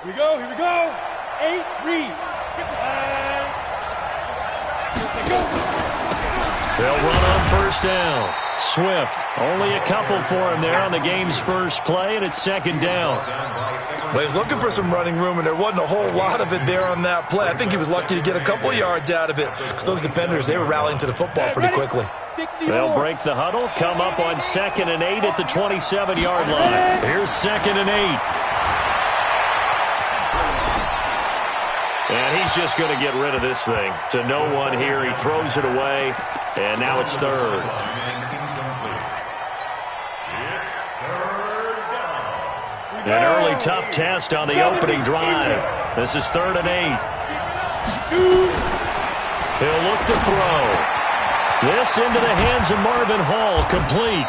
Here we go, here we go. 8, read. They'll run on first down. Swift, only a couple for him there on the game's first play, and it's second down. Well, he was looking for some running room, and there wasn't a whole lot of it there on that play. I think he was lucky to get a couple yards out of it because those defenders, they were rallying to the football pretty quickly. They'll break the huddle, come up on 2nd and 8 at the 27-yard line. Here's 2nd and 8. And he's just going to get rid of this thing. To no one here. He throws it away, and now it's 3rd. An early tough test on the opening drive. This is 3rd and 8. He'll look to throw. This into the hands of Marvin Hall, complete.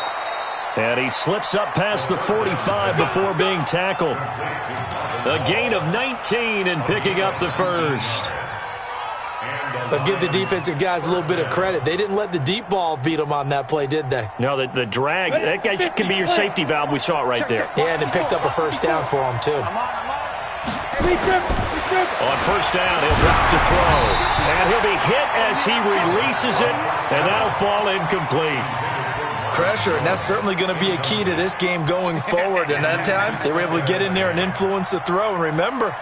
And he slips up past the 45 before being tackled. A gain of 19 and picking up the first. But give the defensive guys a little bit of credit. They didn't let the deep ball beat them on that play, did they? No, the drag, that guy can be your safety valve. We saw it right there. Yeah, and it picked up a first down for him, too. On first down, he'll drop to throw. And he'll be hit as he releases it, and that'll fall incomplete. Pressure, and that's certainly going to be a key to this game going forward. And that time, they were able to get in there and influence the throw. And remember,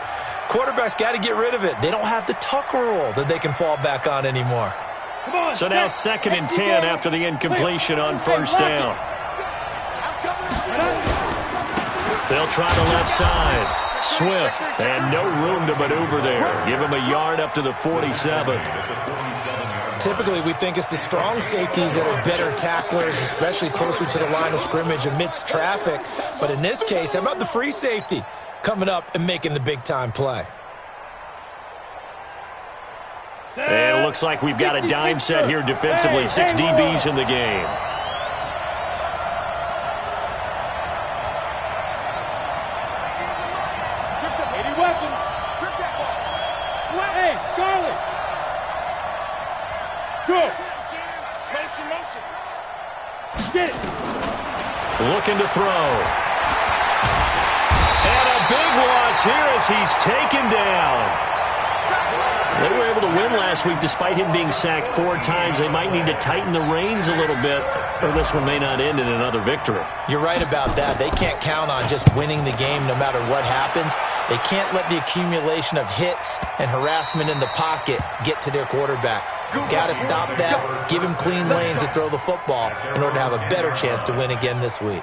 quarterbacks got to get rid of it. They don't have the Tucker rule that they can fall back on anymore. So now 2nd and 10 after the incompletion on first down. They'll try the left side. Swift, and no room to maneuver there. Give him a yard up to the 47. Typically, we think it's the strong safeties that are better tacklers, especially closer to the line of scrimmage amidst traffic. But in this case, how about the free safety coming up and making the big-time play? And it looks like we've got a dime set here defensively. 6 DBs in the game. Looking to throw. And a big loss here as he's taken down. They were able to win last week despite him being sacked 4 times. They might need to tighten the reins a little bit, or this one may not end in another victory. You're right about that. They can't count on just winning the game no matter what happens. They can't let the accumulation of hits and harassment in the pocket get to their quarterback. Got to stop that, give him clean lanes to throw the football in order to have a better chance to win again this week.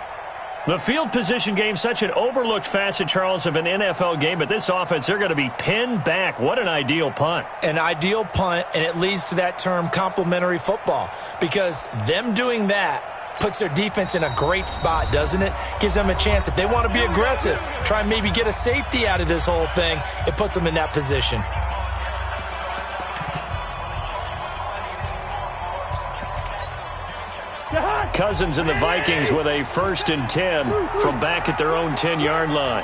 The field position game, such an overlooked facet, Charles, of an NFL game, but this offense, they're going to be pinned back. What an ideal punt. An ideal punt, and it leads to that term complementary football, because them doing that puts their defense in a great spot, doesn't it? Gives them a chance. If they want to be aggressive, try and maybe get a safety out of this whole thing, it puts them in that position. Cousins and the Vikings with a 1st and 10 from back at their own 10-yard line.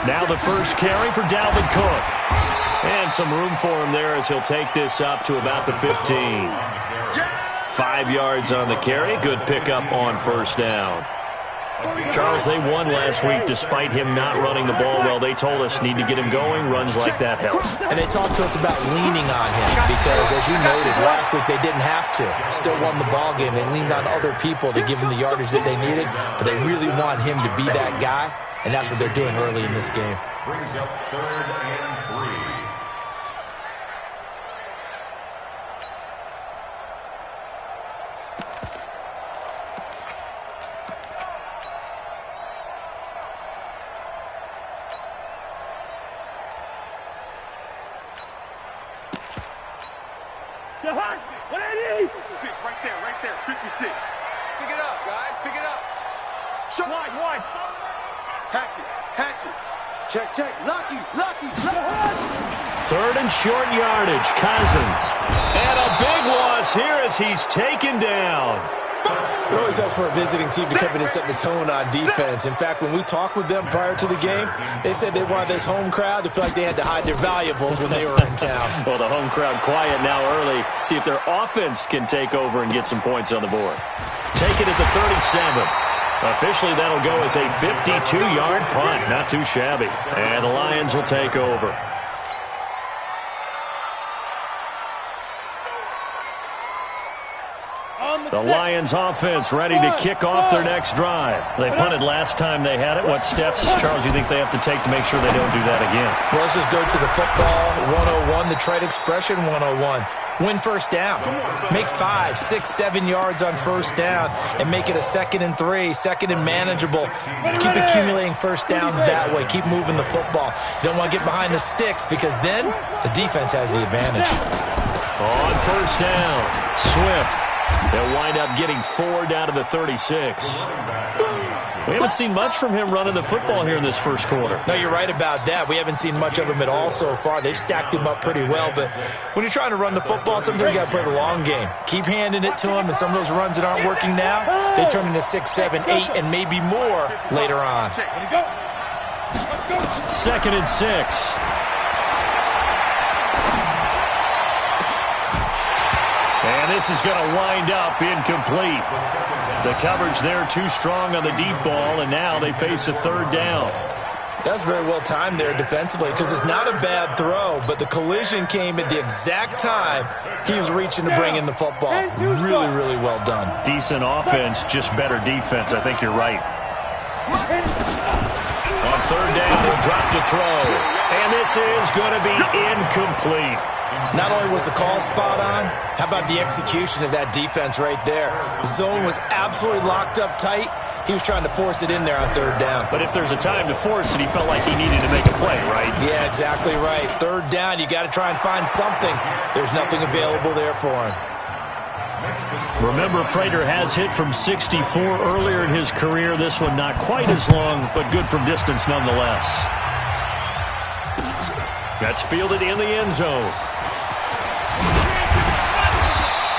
Now the first carry for Dalvin Cook. And some room for him there as he'll take this up to about the 15. 5 yards on the carry. Good pickup on first down. Charles, they won last week despite him not running the ball well. They told us need to get him going. Runs like that help. And they talked to us about leaning on him because, as you noted, last week they didn't have to. Still won the ball game. They leaned on other people to give him the yardage that they needed, but they really want him to be that guy, and that's what they're doing early in this game. Brings up 3rd and 3. Right there, 56. Pick it up, guys, pick it up. Shut wide. Hatchet. Check. Lucky. 3rd and short yardage, Cousins. And a big loss here as he's taken down. It always helps for a visiting team to come in and set the tone on defense. In fact, when we talked with them prior to the game, they said they wanted this home crowd to feel like they had to hide their valuables when they were in town. Well, the home crowd quiet now early. See if their offense can take over and get some points on the board. Take it at the 37. Officially, that'll go as a 52-yard punt. Not too shabby. And the Lions will take over. The Lions offense ready to kick off their next drive. They punted last time they had it. What steps, Charles, you think they have to take to make sure they don't do that again? Well, let's just go to the football 101, the trade expression 101. Win first down. Make 5, 6, 7 yards on first down and make it a 2nd and 3, 2nd and manageable. Keep accumulating first downs that way. Keep moving the football. You don't want to get behind the sticks because then the defense has the advantage. On first down, Swift. They'll wind up getting 4 down to the 36. We haven't seen much from him running the football here in this first quarter. No, you're right about that. We haven't seen much of him at all so far. They've stacked him up pretty well, but when you're trying to run the football, sometimes you got to play the long game. Keep handing it to him, and some of those runs that aren't working now, they turn into 6, 7, 8, and maybe more later on. 2nd and 6. And this is going to wind up incomplete. The coverage there too strong on the deep ball, and now they face a 3rd down. That's very well timed there defensively because it's not a bad throw, but the collision came at the exact time he was reaching to bring in the football. Really, really well done. Decent offense, just better defense. I think you're right. On 3rd down, he'll drop to throw. And this is going to be incomplete. Not only was the call spot on, how about the execution of that defense right there? The zone was absolutely locked up tight. He was trying to force it in there on 3rd down. But if there's a time to force it, he felt like he needed to make a play, right? Yeah, exactly right. 3rd down, you got to try and find something. There's nothing available there for him. Remember, Prater has hit from 64 earlier in his career. This one not quite as long, but good from distance nonetheless. That's fielded in the end zone.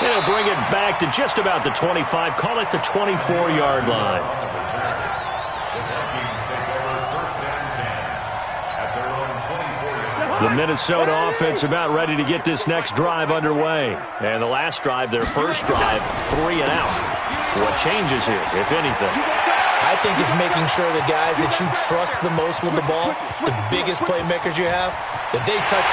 They'll bring it back to just about the 25. Call it the 24-yard line. The Minnesota offense about ready to get this next drive underway. And the last drive, their first drive, 3 and out. What changes here, if anything? I think it's making sure the guys that you trust the most with the ball, the biggest playmakers you have, that they touch.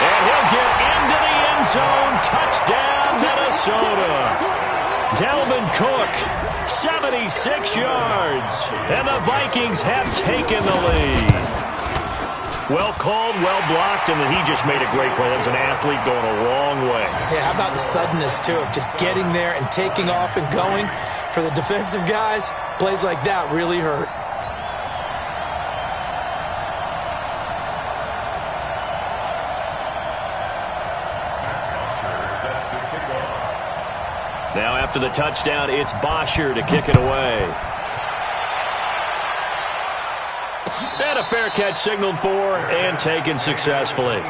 And he'll get into the end zone. Touchdown, Minnesota. Dalvin Cook, 76 yards. And the Vikings have taken the lead. Well called, well blocked, and then he just made a great play. That was an athlete going a long way. Yeah, how about the suddenness, too, of just getting there and taking off and going? For the defensive guys, plays like that really hurt. Now after the touchdown, it's Bosher to kick it away. And a fair catch signaled for and taken successfully.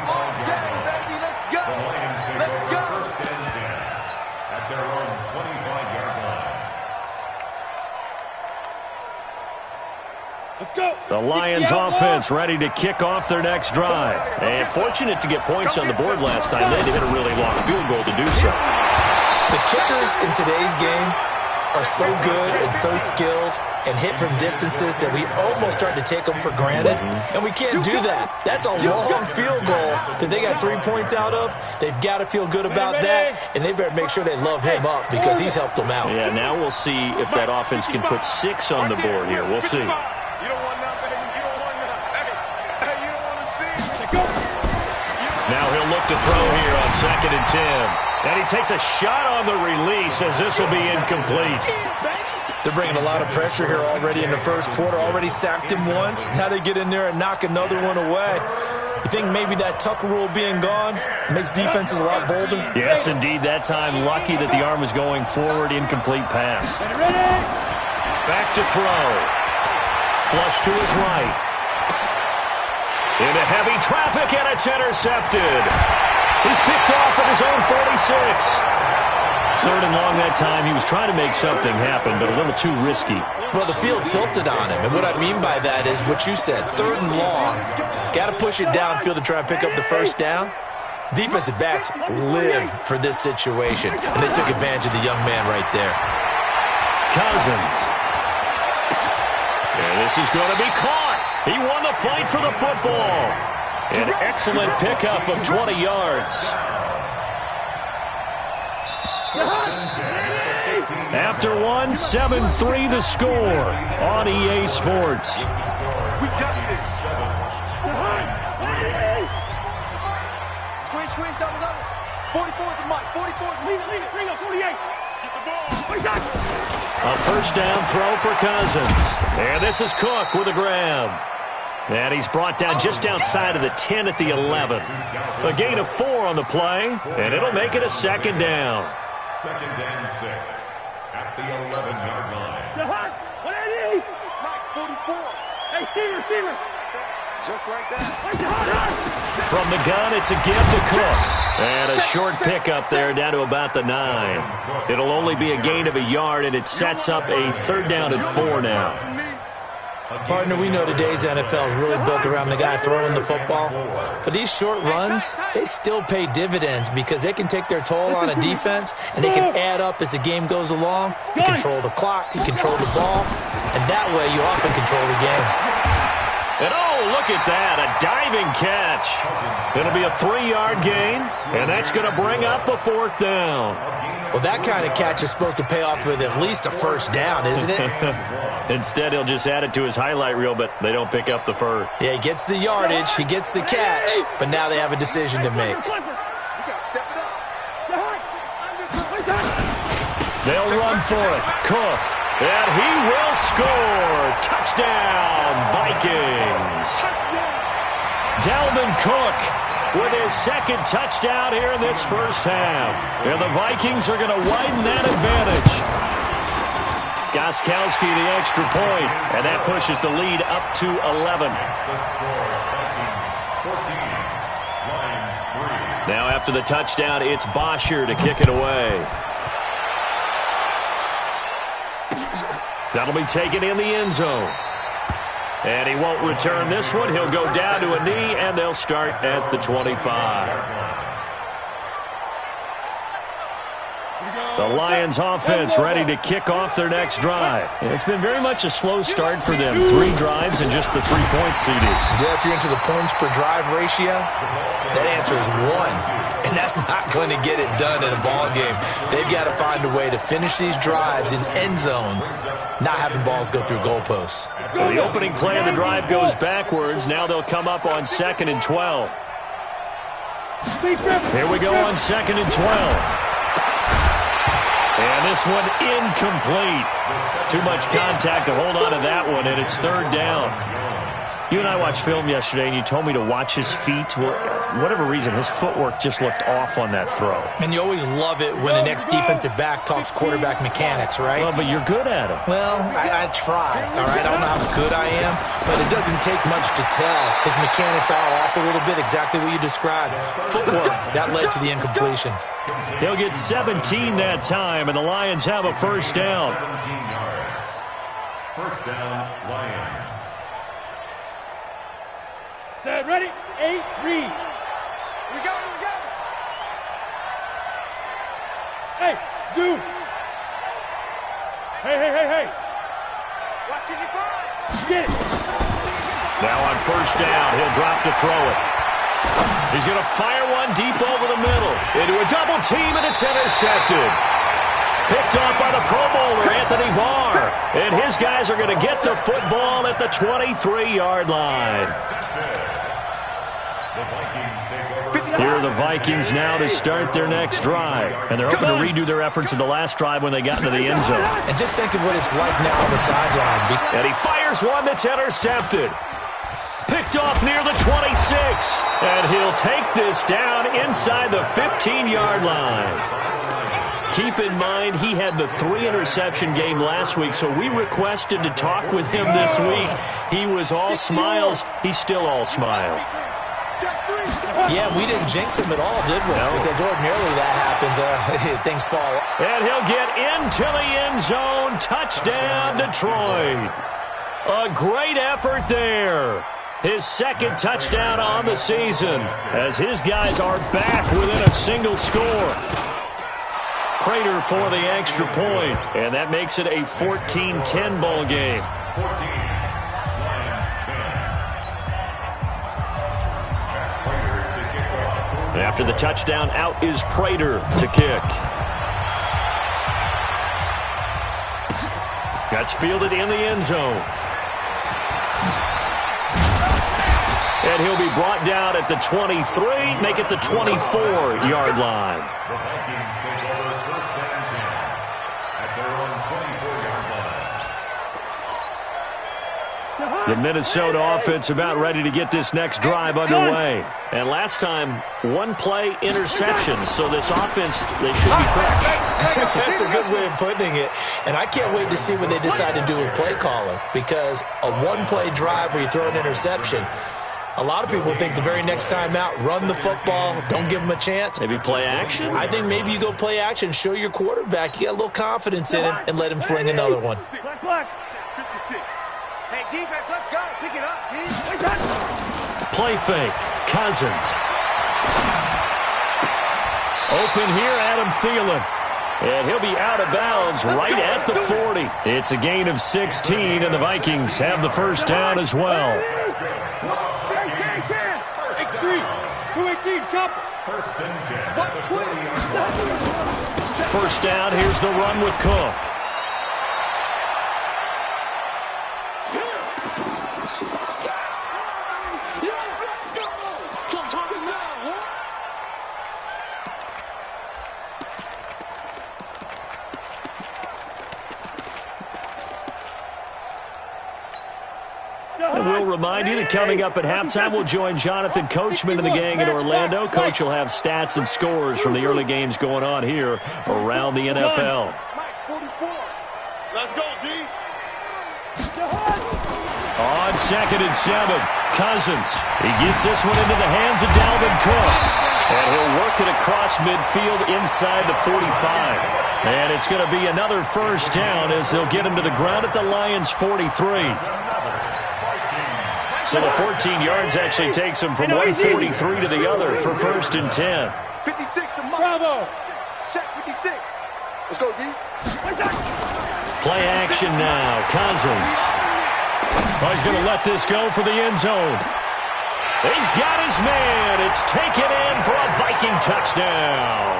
The Lions offense ready to kick off their next drive. And fortunate to get points on the board last time. They had to hit a really long field goal to do so. The kickers in today's game are so good and so skilled and hit from distances that we almost start to take them for granted. And we can't do that. That's a long field goal that they got 3 points out of. They've got to feel good about that, and they better make sure they love him up because he's helped them out. Yeah, now we'll see if that offense can put 6 on the board here. We'll see. Now he'll look to throw here on 2nd and 10. And he takes a shot on the release as this will be incomplete. They're bringing a lot of pressure here already in the first quarter. Already sacked him once. Now they get in there and knock another one away. You think maybe that Tucker rule being gone makes defenses a lot bolder? Yes, indeed. That time, lucky that the arm was going forward. Incomplete pass. Back to throw. Flush to his right. Into heavy traffic, and it's intercepted. He's picked off at his own 46. 3rd and long that time. He was trying to make something happen, but a little too risky. Well, the field tilted on him, and what I mean by that is what you said. 3rd and long. Got to push it downfield to try and pick up the first down. Defensive backs live for this situation, and they took advantage of the young man right there. Cousins. And this is going to be caught. He won the fight for the football. An excellent pickup of 20 yards. After one, 7-3 the score on EA Sports. We got this. Squeeze, double. 44 to Mike, 44. Leave it, bring up 48. Get the ball. A first down throw for Cousins. And this is Cook with a grab. And he's brought down just outside of the 10 at the 11. A gain of 4 on the play, and it'll make it a second down. Second and 6 at the 11-yard line. What I need? Mike, 44. Hey, Steven. Just like that. From the gun, it's a give to Cook. And a short pickup there down to about the 9. It'll only be a gain of a yard, and it sets up a third down and 4 now. Partner, we know today's NFL is really built around the guy throwing the football. But these short runs, they still pay dividends because they can take their toll on a defense, and they can add up as the game goes along. You control the clock, you control the ball, and that way you often control the game. And oh, look at that, a diving catch. It'll be a 3-yard gain, and that's going to bring up a fourth down. Well, that kind of catch is supposed to pay off with at least a first down, isn't it? Instead, he'll just add it to his highlight reel, but they don't pick up the first. Yeah, he gets the yardage, he gets the catch, but now they have a decision to make. They'll run for it. Cook. And he will score. Touchdown, Vikings. Dalvin Cook with his second touchdown here in this first half. And the Vikings are going to widen that advantage. Gostkowski the extra point, and that pushes the lead up to 11. Now after the touchdown, it's Bosher to kick it away. That'll be taken in the end zone. And he won't return this one. He'll go down to a knee, and they'll start at the 25. The Lions offense ready to kick off their next drive. It's been very much a slow start for them. 3 drives and just the 3 points, CD. Yeah, if you're into the points per drive ratio, that answer is 1. And that's not going to get it done in a ball game. They've got to find a way to finish these drives in end zones, not having balls go through goalposts. So the opening play of the drive goes backwards. Now they'll come up on 2nd and 12. Here we go on 2nd and 12. And this one incomplete. Too much contact to hold on to that one, and it's 3rd down. You and I watched film yesterday, and you told me to watch his feet. Well, for whatever reason, his footwork just looked off on that throw. And you always love it when an ex-defensive back talks quarterback mechanics, right? Well, but you're good at it. Well, I try, all right? I don't know how good I am, but it doesn't take much to tell. His mechanics are off a little bit, exactly what you described. Footwork, that led to the incompletion. He'll get 17 that time, and the Lions have a first down. 17 yards. First down, Lions. Set, ready, 8-3. We go. Hey, zoom. Hey. Watching your five. Get it. Now on first down, he'll drop to throw it. He's going to fire one deep over the middle. Into a double team, and it's intercepted. Picked off by the Pro Bowler, Anthony Barr. And his guys are going to get the football at the 23-yard line. Here are the Vikings now to start their next drive. And they're hoping to redo their efforts in the last drive when they got into the end zone. And just think of what it's like now on the sideline. And he fires one that's intercepted. Picked off near the 26. And he'll take this down inside the 15-yard line. Keep in mind, he had the 3-interception game last week, so we requested to talk with him this week. He was all smiles. He's still all smile. Yeah, we didn't jinx him at all, did we? No. Because ordinarily that happens. Things fall. And he'll get into the end zone. Touchdown, Detroit. A great effort there. His second touchdown on the season as his guys are back within a single score. Prater for the extra point, and that makes it a 14-10 ball game. 14. After the touchdown, out is Prater to kick. That's fielded in the end zone. And he'll be brought down at the 23, make it the 24-yard line. The Vikings take over first and 10 at their own 24-yard line. The Minnesota offense about ready to get this next drive underway. And last time, one-play interception, so this offense, they should be fresh. That's a good way of putting it. And I can't wait to see what they decide to do with play calling, because a one-play drive where you throw an interception, a lot of people think the very next time out, run the football, don't give them a chance. Maybe play action? I think maybe you go play action, show your quarterback you got a little confidence in him, and let him fling another one. 56. Hey, defense, let's go. Pick it up, team. Play fake. Cousins. Open here, Adam Thielen. And he'll be out of bounds right at the 40. It's a gain of 16, and the Vikings have the first down as well. First and 10. First down, here's the run with Cook. And we'll remind you that coming up at halftime, we'll join Jonathan Coachman and the gang in Orlando. Coach will have stats and scores from the early games going on here around the NFL. Let's go, D. On 2nd and 7, Cousins. He gets this one into the hands of Dalvin Cook. And he'll work it across midfield inside the 45. And it's going to be another first down as they'll get him to the ground at the Lions' 43. So the 14 yards actually takes him from 143 to the other for first and 10. 56 to Bravo. Check 56. Let's go, D. Play action now. Cousins. Oh, he's going to let this go for the end zone. He's got his man. It's taken in for a Viking touchdown.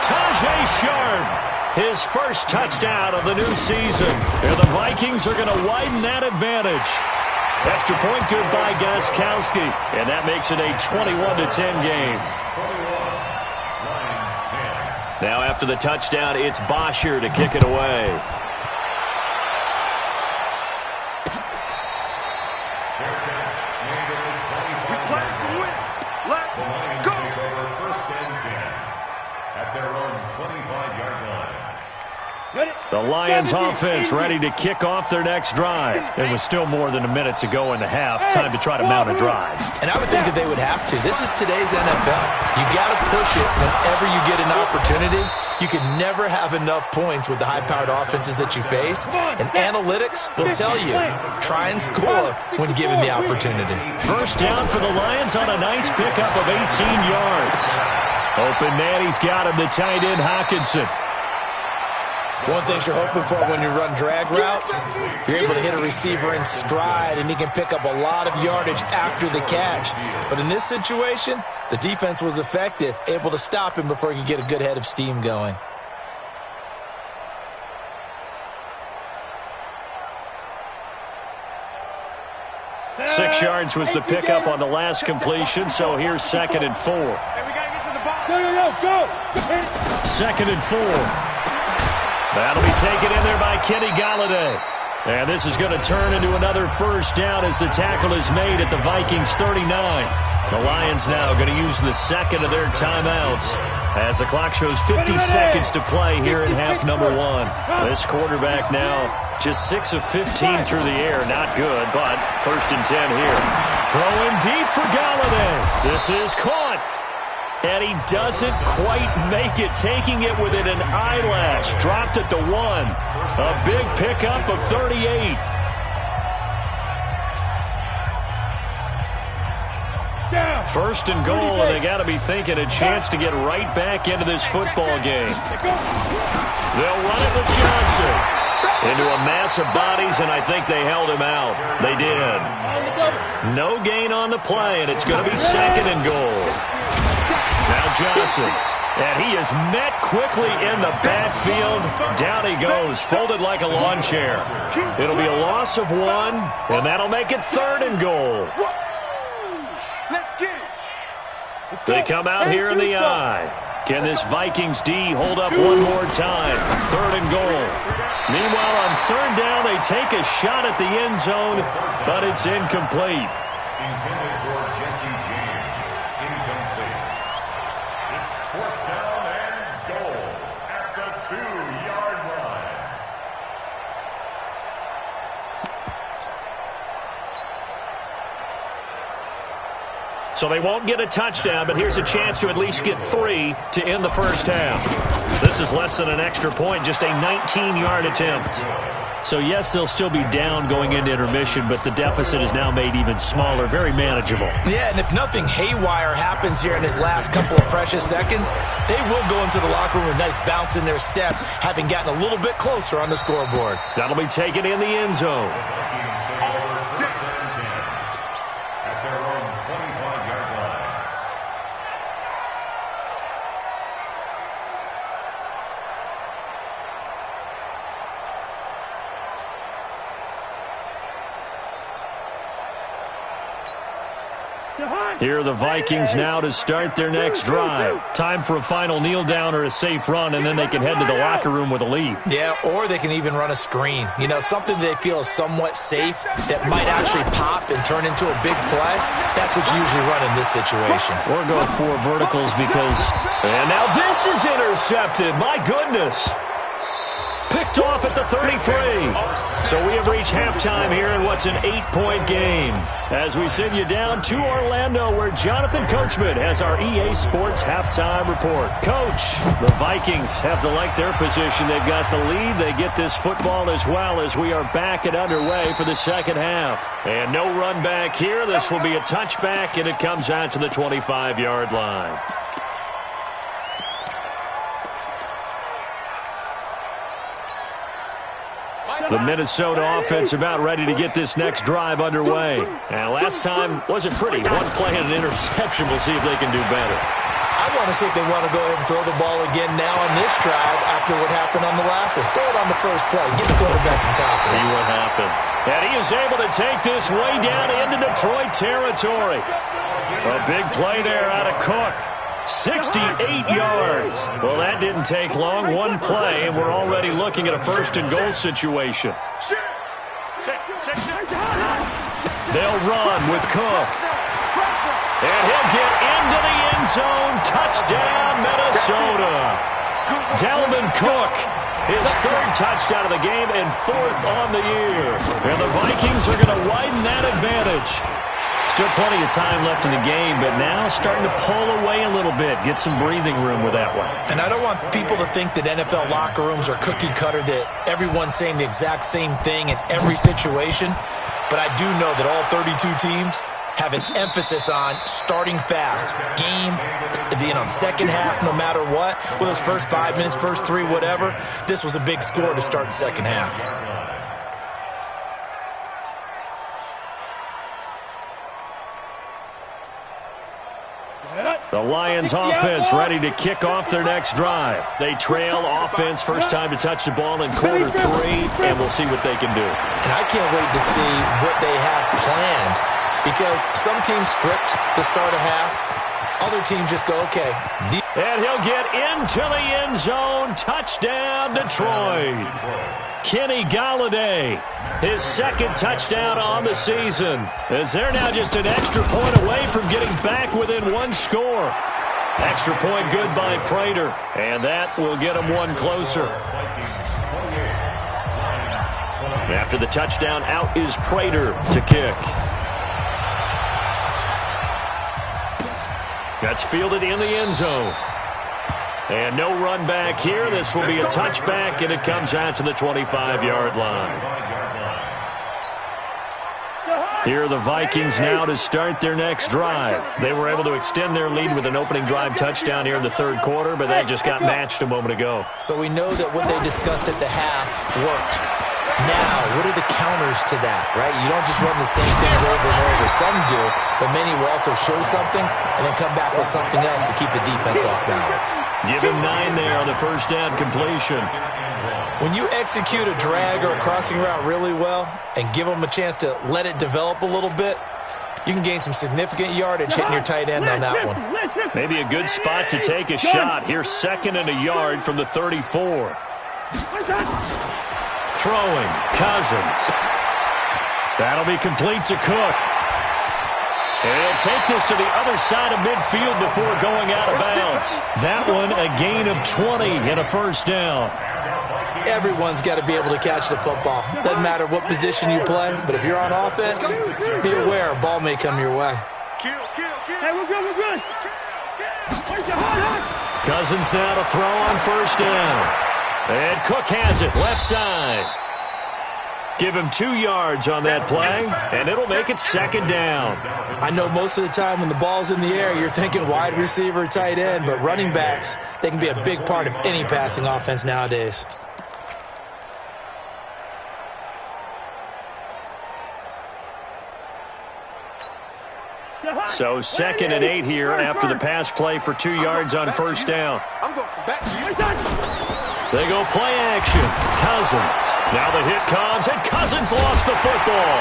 Tajay Sharp, his first touchdown of the new season. And the Vikings are going to widen that advantage. Extra point good by Gostkowski. And that makes it a 21-10 game. Now after the touchdown, it's Bosher to kick it away. The Lions offense ready to kick off their next drive. It was still more than a minute to go in the half. Time to try to mount a drive. And I would think that they would have to. This is today's NFL. You got to push it whenever you get an opportunity. You can never have enough points with the high-powered offenses that you face. And analytics will tell you, try and score when given the opportunity. First down for the Lions on a nice pickup of 18 yards. Open man, he's got him, the tight end Hawkinson. One thing you're hoping for when you run drag routes, you're able to hit a receiver in stride, and he can pick up a lot of yardage after the catch. But in this situation, the defense was effective, able to stop him before he could get a good head of steam going. Six yards was the pickup on the last completion, so here's 2nd and 4. Second and 4. That'll be taken in there by Kenny Golladay. And this is going to turn into another first down as the tackle is made at the Vikings 39. The Lions now going to use the second of their timeouts as the clock shows 50 seconds to play here in half number 1. This quarterback now just 6 of 15 through the air. Not good, but first and 10 here. Throwing deep for Golladay. This is caught. And he doesn't quite make it, taking it within an eyelash. Dropped at the 1. A big pickup of 38. First and goal, and they got to be thinking a chance to get right back into this football game. They'll run it with Johnson. Into a mass of bodies, and I think they held him out. They did. No gain on the play, and it's going to be 2nd and goal. Now Johnson. And he is met quickly in the backfield. Down he goes, folded like a lawn chair. It'll be a loss of 1, and that'll make it 3rd and goal. They come out here in the eye. Can this Vikings D hold up one more time? 3rd and goal. Meanwhile, on 3rd down, they take a shot at the end zone, but it's incomplete. Intended for Jesse James. Incomplete. It's 4th down and goal at the 2-yard line. So they won't get a touchdown, but here's a chance to at least get 3 to end the first half. This is less than an extra point, just a 19-yard attempt. So, yes, they'll still be down going into intermission, but the deficit is now made even smaller, very manageable. Yeah, and if nothing haywire happens here in his last couple of precious seconds, they will go into the locker room with a nice bounce in their step, having gotten a little bit closer on the scoreboard. That'll be taken in the end zone. Here are the Vikings now to start their next drive. Time for a final kneel down or a safe run, and then they can head to the locker room with a lead. Yeah, or they can even run a screen. You know, something they feel is somewhat safe that might actually pop and turn into a big play. That's what you usually run in this situation. Or go 4 verticals because... And now this is intercepted. My goodness. Picked off at the 33. So we have reached halftime here in what's an 8-point game. As we send you down to Orlando, where Jonathan Coachman has our EA Sports halftime report. Coach, the Vikings have to like their position. They've got the lead. They get this football as well as we are back and underway for the second half. And no run back here. This will be a touchback, and it comes out to the 25-yard line. The Minnesota offense about ready to get this next drive underway. And last time wasn't pretty. One play and an interception. We'll see if they can do better. I want to see if they want to go ahead and throw the ball again now on this drive after what happened on the last one. Throw it on the first play. Give the quarterback some confidence. See what happens. And he is able to take this way down into Detroit territory. A big play there out of Cook. 68 yards. Well, that didn't take long. One play, and we're already looking at a 1st and goal situation. They'll run with Cook. And he'll get into the end zone. Touchdown, Minnesota. Dalvin Cook, his 3rd touchdown of the game and 4th on the year. And the Vikings are going to widen that advantage. Still plenty of time left in the game, but now starting to pull away a little bit, get some breathing room with that one. And I don't want people to think that NFL locker rooms are cookie cutter, that everyone's saying the exact same thing in every situation. But I do know that all 32 teams have an emphasis on starting fast. Game, second half, no matter what. Well, those first 5 minutes, first 3, whatever. This was a big score to start the second half. The Lions offense ready to kick off their next drive. They trail offense, first time to touch the ball in quarter 3, and we'll see what they can do. And I can't wait to see what they have planned, because some teams script to start a half. Other teams just go, okay. And he'll get into the end zone. Touchdown, Detroit. Kenny Golladay, his 2nd touchdown on the season, as they're now just an extra point away from getting back within 1 score. Extra point good by Prater, and that will get them 1 closer. After the touchdown, out is Prater to kick. That's fielded in the end zone. And no run back here. This will be a touchback, and it comes out to the 25-yard line. Here are the Vikings now to start their next drive. They were able to extend their lead with an opening drive touchdown here in the third quarter, but that just got matched a moment ago. So we know that what they discussed at the half worked. Now, what are the counters to that, right? You don't just run the same things over and over. Some do, but many will also show something and then come back with something else to keep the defense off balance. Give him 9 there on the first down completion. When you execute a drag or a crossing route really well and give them a chance to let it develop a little bit, you can gain some significant yardage hitting your tight end on that one. Maybe a good spot to take a shot. Here's 2nd and a yard from the 34. Throwing, Cousins. That'll be complete to Cook. And he'll take this to the other side of midfield before going out of bounds. That one a gain of 20 and a first down. Everyone's got to be able to catch the football. Doesn't matter what position you play, but if you're on offense, be aware a ball may come your way. Hey, we're good. Cousins now to throw on first down. And Cook has it, left side. Give him 2 yards on that play, and it'll make it 2nd down. I know most of the time when the ball's in the air, you're thinking wide receiver, tight end, but running backs, they can be a big part of any passing offense nowadays. So 2nd and 8 here after the pass play for 2 yards on first down. I'm going back to you. They go play action. Cousins. Now the hit comes, and Cousins lost the football.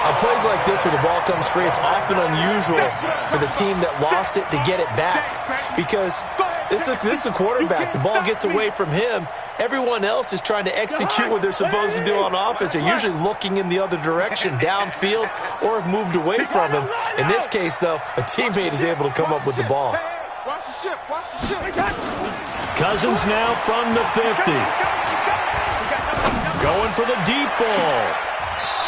On plays like this where the ball comes free, it's often unusual for the team that lost it to get it back because this is the quarterback. The ball gets away from him. Everyone else is trying to execute what they're supposed to do on offense. They're usually looking in the other direction, downfield, or have moved away from him. In this case, though, a teammate is able to come up with the ball. Watch the ship. Cousins now from the 50. Going for the deep ball.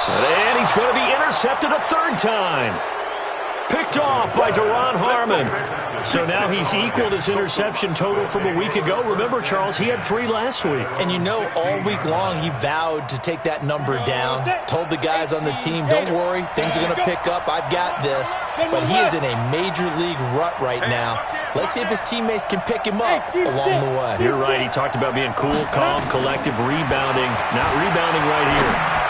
And he's going to be intercepted a 3rd time. Picked off by Duron Harmon. So now he's equaled his interception total from a week ago. Remember, Charles, he had 3 last week. And you know, all week long he vowed to take that number down. Told the guys on the team, don't worry, things are going to pick up. I've got this. But he is in a major league rut right now. Let's see if his teammates can pick him up along the way. You're right. He talked about being cool, calm, collective, rebounding. Not rebounding right here.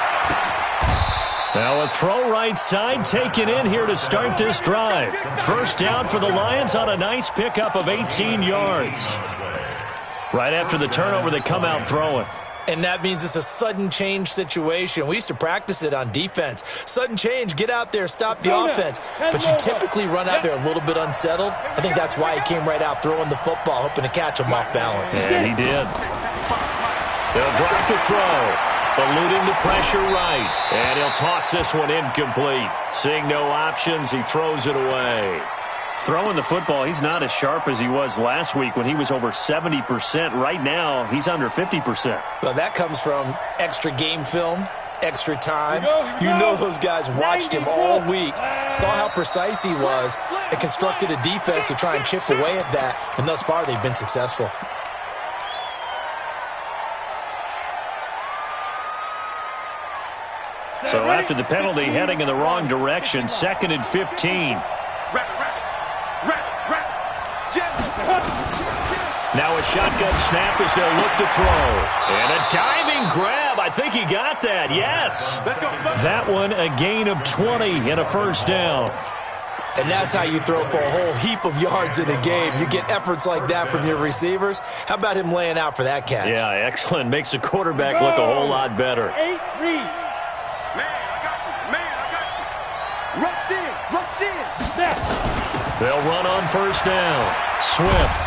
Now a throw right side taken in here to start this drive. First down for the Lions on a nice pickup of 18 yards. Right after the turnover, they come out throwing. And that means it's a sudden change situation. We used to practice it on defense. Sudden change, get out there, stop the offense. But you typically run out there a little bit unsettled. I think that's why he came right out throwing the football, hoping to catch him off balance. And he did. They'll drop the throw. Eluding the pressure right. And he'll toss this one incomplete. Seeing no options, he throws it away. Throwing the football, he's not as sharp as he was last week when he was over 70%. Right now, he's under 50%. Well, that comes from extra game film, extra time. You know those guys watched him all week, saw how precise he was, and constructed a defense to try and chip away at that. And thus far, they've been successful. So after the penalty, heading in the wrong direction, 2nd and 15. Now a shotgun snap as they'll look to throw. And a diving grab. I think he got that. Yes. That one a gain of 20 and a first down. And that's how you throw for a whole heap of yards in a game. You get efforts like that from your receivers. How about him laying out for that catch? Yeah, excellent. Makes the quarterback look a whole lot better. 8-3. Rush in. They'll run on first down. Swift.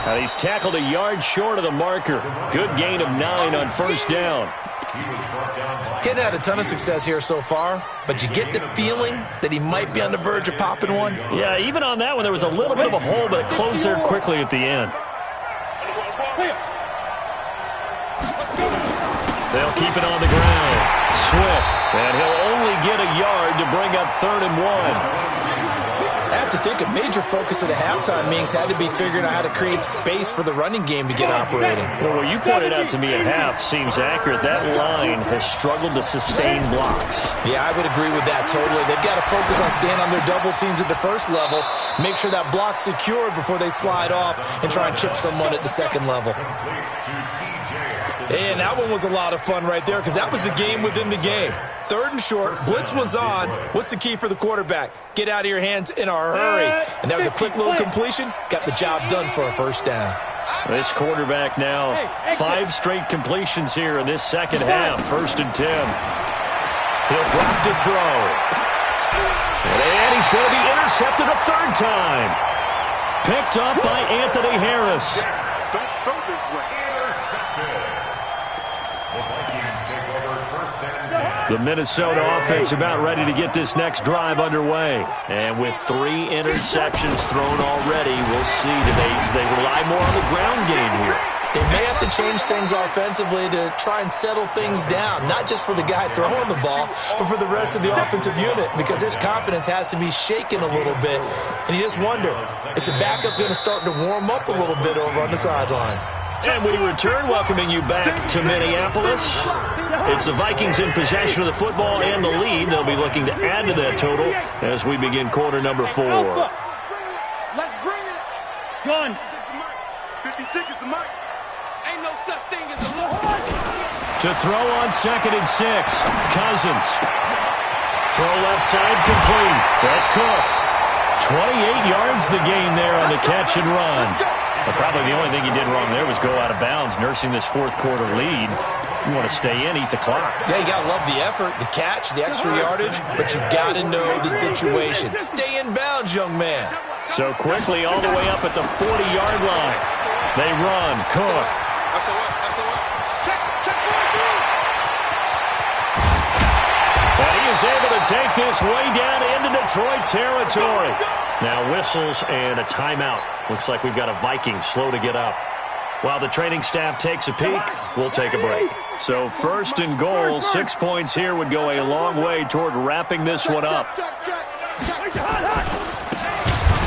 And he's tackled a yard short of the marker. Good gain of 9 on first down. Hadn't had a ton of success here so far, but you get the feeling that he might be on the verge of popping one. Yeah, even on that one, there was a little bit of a hole, but it closed there quickly at the end. They'll keep it on the ground. Swift, and he'll only get a yard to bring up 3rd and 1. I have to think a major focus of the halftime meetings had to be figuring out how to create space for the running game to get operating. Well, what you pointed out to me at half seems accurate. That line has struggled to sustain blocks. Yeah, I would agree with that totally. They've got to focus on staying on their double teams at the first level, make sure that block's secured before they slide off and try and chip someone at the second level. And that one was a lot of fun right there because that was the game within the game. 3rd and short, blitz was on. What's the key for the quarterback? Get out of your hands in a hurry. And that was a quick little completion. Got the job done for a first down. This quarterback now, 5 straight completions here in this second half. 1st and 10. He'll drop to throw. And he's going to be intercepted a 3rd time. Picked up by Anthony Harris. Don't throw this way. The Minnesota offense about ready to get this next drive underway. And with 3 interceptions thrown already, we'll see. Do they rely more on the ground game here? They may have to change things offensively to try and settle things down, not just for the guy throwing the ball, but for the rest of the offensive unit, because his confidence has to be shaken a little bit. And you just wonder, is the backup going to start to warm up a little bit over on the sideline? And we return, welcoming you back to Minneapolis. It's the Vikings in possession of the football and the lead. They'll be looking to add to that total as we begin quarter number 4. Let's bring it. Gun. 56 is the mic. Ain't no such thing as a To throw on 2nd and 6. Cousins. Throw left side complete. That's Cook. 28 yards the gain there on the catch and run. But probably the only thing he did wrong there was go out of bounds, nursing this 4th quarter lead. You want to stay in, eat the clock. Yeah, you got to love the effort, the catch, the extra yardage, but you got to know the situation. Stay in bounds, young man. So quickly all the way up at the 40-yard line. They run. Cook. And he is able to take this way down into Detroit territory. Now whistles and a timeout. Looks like we've got a Viking slow to get up. While the training staff takes a peek, we'll take a break. So 1st and goal, 6 points here would go a long way toward wrapping this one up.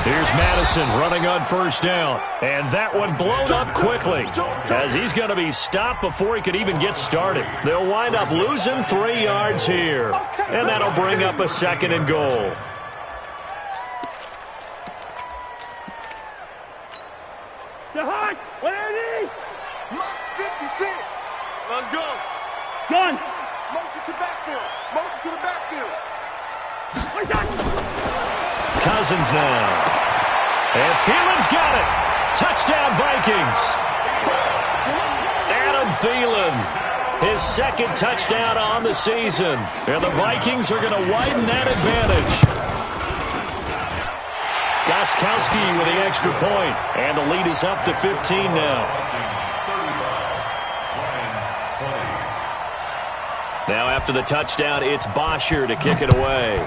Here's Madison running on 1st down. And that one blown up quickly as he's going to be stopped before he could even get started. They'll wind up losing 3 yards here. And that'll bring up a 2nd and goal. Marks 56. Let's go. Gun. Motion to backfield. Motion to the backfield. Cousins now. And Thielen's got it. Touchdown, Vikings. Adam Thielen, his 2nd touchdown on the season. And the Vikings are going to widen that advantage. Gostkowski with the extra point. And the lead is up to 15 now. Now after the touchdown, it's Bosher to kick it away.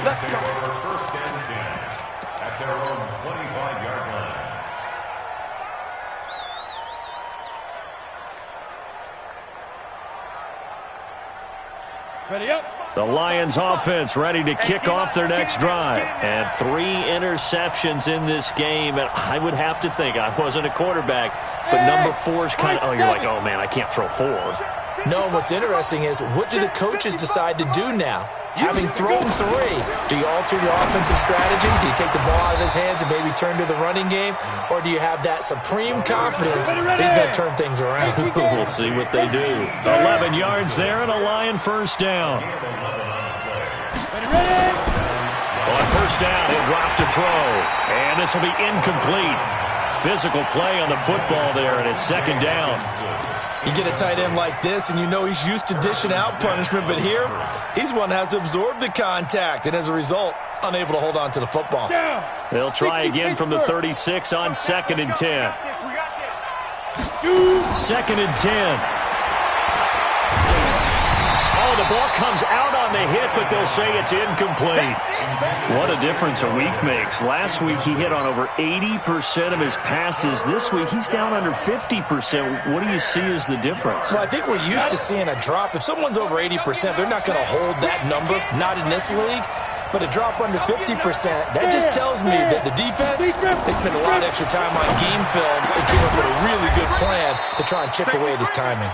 Let's go. 1st and 10 at their own 25-yard line. Ready up. The Lions offense ready to kick off their next drive. And 3 interceptions in this game. And I would have to think, I wasn't a quarterback, but number 4 is kind of, you're like, oh man, I can't throw 4. No, what's interesting is, what do the coaches decide to do now? Having thrown 3, do you alter your offensive strategy? Do you take the ball out of his hands and maybe turn to the running game? Or do you have that supreme confidence that he's going to turn things around? We'll see what they do. 11 yards there and a Lion 1st down. On 1st down, he'll drop to throw. And this will be incomplete. Physical play on the football there, and it's 2nd down. You get a tight end like this, and you know he's used to dishing out punishment, but here, he's one that has to absorb the contact, and as a result, unable to hold on to the football. They'll try again from the 36 on 2nd and 10. 2nd and 10. Oh, the ball comes out on the hit, but they'll say it's incomplete. What a difference a week makes. Last week he hit on over 80% of his passes. This week he's down under 50%. What do you see as the difference? Well, I think we're used to seeing a drop. If someone's over 80%, they're not going to hold that number, not in this league. But a drop under 50%, that just tells me that the defense, they spent a lot of extra time on game films and came up with a really good plan to try and chip away at his timing.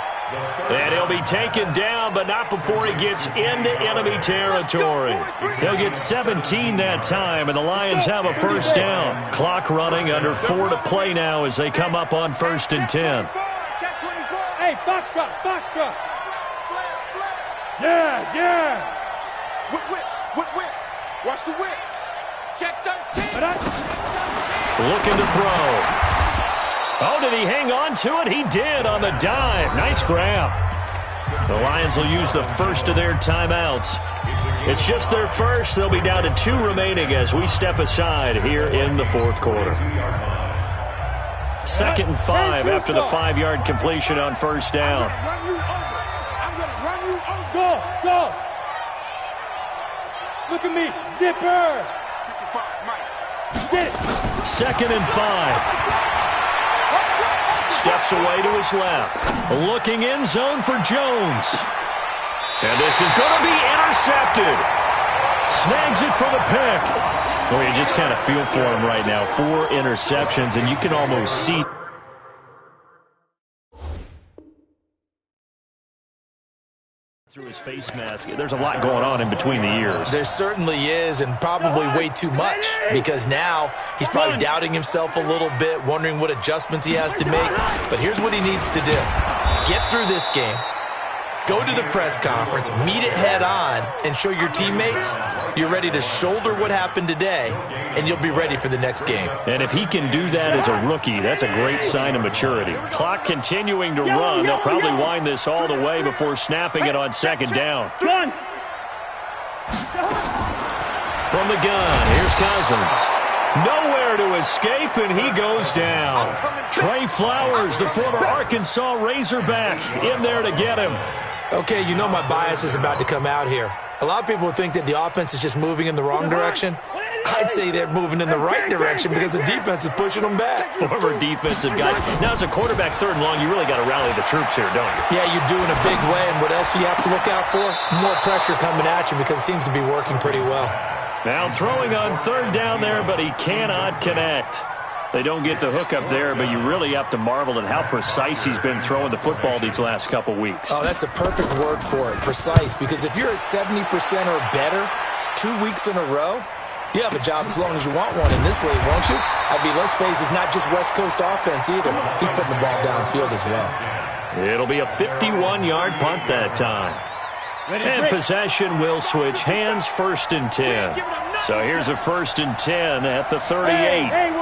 And he'll be taken down, but not before he gets into enemy territory. He'll get 17 that time, and the Lions have a first down. Clock running, under 4 to play now as they come up on 1st and 10. Hey, foxtrot, foxtrot. Yes, yes. Whip. Watch the whip. Check 13. Looking to throw. Oh, did he hang on to it? He did on the dive. Nice grab. The Lions will use the first of their timeouts. It's just their first. They'll be down to 2 remaining as we step aside here in the 4th quarter. 2nd and 5 after the 5-yard completion on first down. I'm going to run you over. Go. Look at me. Zipper. 55, Mike. Get it. 2nd and 5. Steps away to his left. Looking in zone for Jones. And this is going to be intercepted. Snags it for the pick. Well, you just kind of feel for him right now. 4 interceptions, and you can almost see through his face mask. There's a lot going on in between the ears. There certainly is, and probably way too much, because now he's probably doubting himself a little bit, wondering what adjustments he has to make. But here's what he needs to do. Get through this game, go to the press conference, meet it head on, and show your teammates you're ready to shoulder what happened today, and you'll be ready for the next game. And if he can do that as a rookie, that's a great sign of maturity. Clock continuing to run. They'll probably wind this all the way before snapping it on 2nd down. Gun. From the gun, here's Cousins. Nowhere to escape, and he goes down. Trey Flowers, the former Arkansas Razorback, in there to get him. Okay, you know my bias is about to come out here. A lot of people think that the offense is just moving in the wrong direction. I'd say they're moving in the right direction because the defense is pushing them back. Former defensive guy. Now, as a quarterback 3rd and long, you really got to rally the troops here, don't you? Yeah, you're doing a big way, and what else do you have to look out for? More pressure coming at you because it seems to be working pretty well. Now throwing on 3rd down there, but he cannot connect. They don't get the hook up there, but you really have to marvel at how precise he's been throwing the football these last couple weeks. Oh, that's the perfect word for it, precise, because if you're at 70% or better 2 weeks in a row, you have a job as long as you want one in this league, won't you? I mean, let's face it, it's not just West Coast offense either. He's putting the ball downfield as well. It'll be a 51-yard punt that time. And possession will switch hands, 1st and 10. So here's a 1st and 10 at the 38.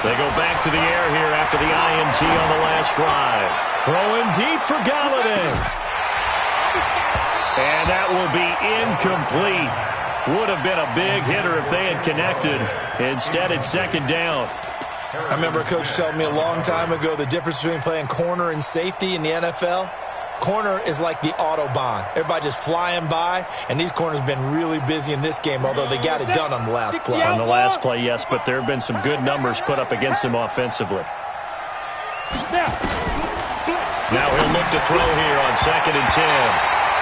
They go back to the air here after the INT on the last drive. Throwing deep for Galladay. And that will be incomplete. Would have been a big hitter if they had connected. Instead, it's 2nd down. I remember a coach telling me a long time ago the difference between playing corner and safety in the NFL. Corner is like the Autobahn. Everybody just flying by, and these corners have been really busy in this game, although they got it done on the last play. On the last play, yes, but there have been some good numbers put up against him offensively. Now he'll look to throw here on 2nd and 10.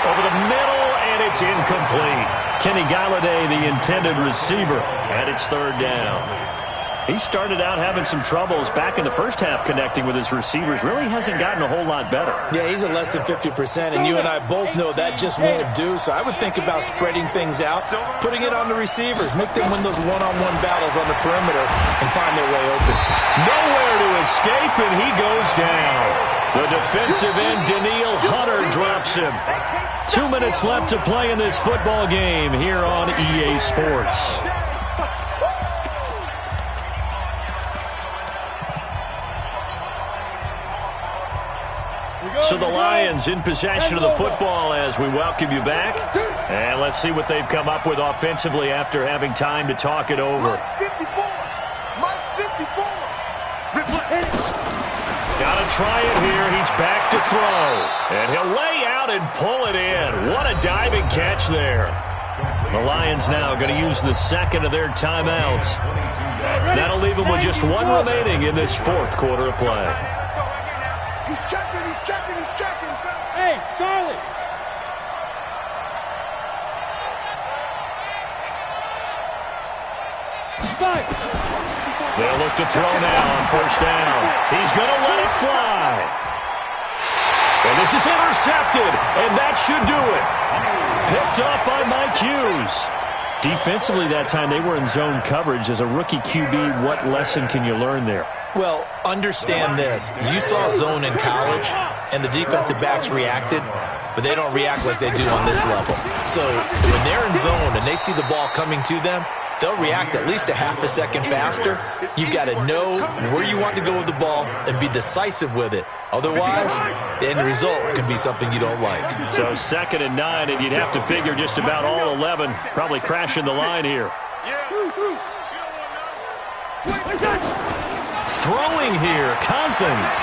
Over the middle, and it's incomplete. Kenny Galladay, the intended receiver, and it's 3rd down. He started out having some troubles back in the first half connecting with his receivers. Really hasn't gotten a whole lot better. Yeah, he's at less than 50%, and you and I both know that just won't do. So I would think about spreading things out, putting it on the receivers, make them win those one-on-one battles on the perimeter and find their way open. Nowhere to escape, and he goes down. The defensive end, Daniil Hunter, drops him. 2 minutes left to play in this football game here on EA Sports. So the Lions in possession of the football as we welcome you back. And let's see what they've come up with offensively after having time to talk it over. Mike 54. Got to try it here. He's back to throw. And he'll lay out out and pull it in. What a diving catch there. The Lions now going to use the second of their timeouts. That'll leave them with just one remaining in this fourth quarter of play. He's checking, he's checking, he's checking. Hey, Charlie. They'll look to throw now on first down. He's going to let it fly. And this is intercepted, and that should do it. Picked up by Mike Hughes. Defensively that time, they were in zone coverage. As a rookie QB, what lesson can you learn there? Well, understand this. You saw zone in college, and the defensive backs reacted, but they don't react like they do on this level. So when they're in zone and they see the ball coming to them, they'll react at least a half a second faster. You've got to know where you want to go with the ball and be decisive with it. Otherwise, the end result can be something you don't like. So 2nd and 9, and you'd have to figure just about all 11 probably crashing the line here. Throwing here, Cousins.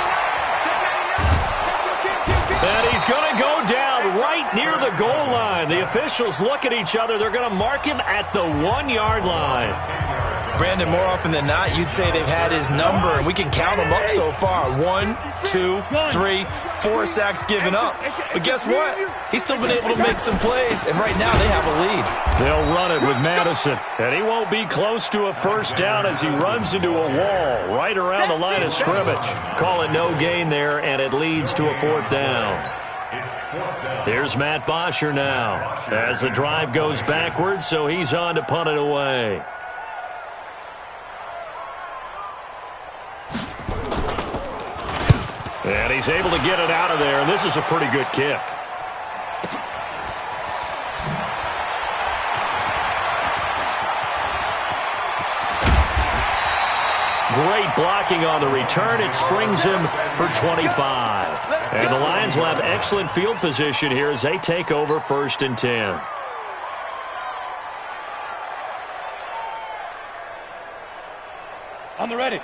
And he's going to go down right near the goal line. The officials look at each other. They're going to mark him at the 1-yard line. Brandon, more often than not, you'd say they've had his number, and we can count them up so far. 1, 2, 3, 4 sacks given up. But guess what? He's still been able to make some plays, and right now they have a lead. They'll run it with Madison, and he won't be close to a first down as he runs into a wall right around the line of scrimmage. Call it no gain there, and it leads to a 4th down. Here's Matt Bosher now as the drive goes backwards, so he's on to punt it away. And he's able to get it out of there, and this is a pretty good kick. Great blocking on the return. It springs him for 25. And the Lions will have excellent field position here as they take over 1st and 10. On the ready.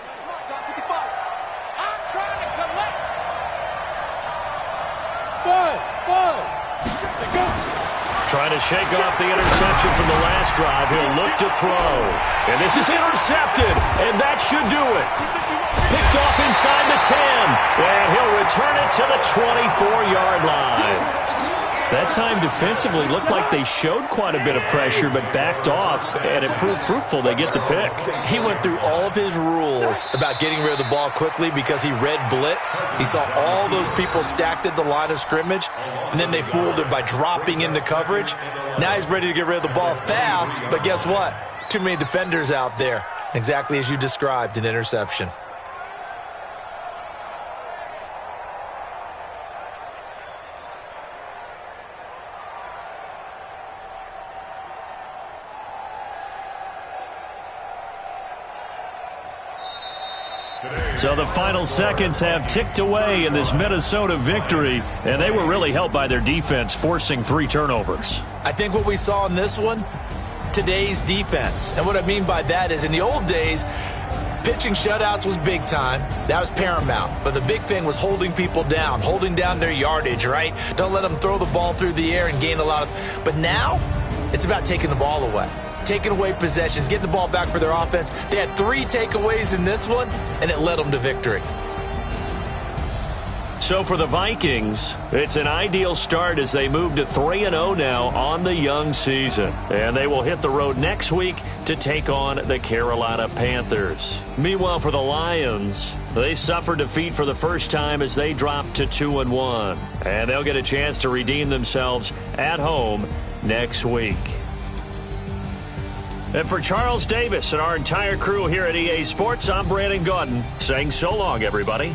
Trying to shake off the interception from the last drive. He'll look to throw. And this is intercepted, and that should do it. Picked off inside the 10, and he'll return it to the 24-yard line. That time defensively looked like they showed quite a bit of pressure, but backed off, and it proved fruitful. They get the pick. He went through all of his rules about getting rid of the ball quickly because he read blitz. He saw all those people stacked at the line of scrimmage, and then they fooled him by dropping into coverage. Now he's ready to get rid of the ball fast, but guess what? Too many defenders out there. Exactly as you described, an interception. So the final seconds have ticked away in this Minnesota victory, and they were really helped by their defense, forcing 3 turnovers. I think what we saw in this one, today's defense. And what I mean by that is in the old days, pitching shutouts was big time. That was paramount. But the big thing was holding people down, holding down their yardage, right? Don't let them throw the ball through the air and gain a lot of... But now, it's about taking the ball away. Taking away possessions, getting the ball back for their offense. They had 3 takeaways in this one, and it led them to victory. So for the Vikings, it's an ideal start as they move to 3-0 now on the young season. And they will hit the road next week to take on the Carolina Panthers. Meanwhile, for the Lions, they suffered defeat for the first time as they dropped to 2-1. And they'll get a chance to redeem themselves at home next week. And for Charles Davis and our entire crew here at EA Sports, I'm Brandon Gaudin saying so long, everybody.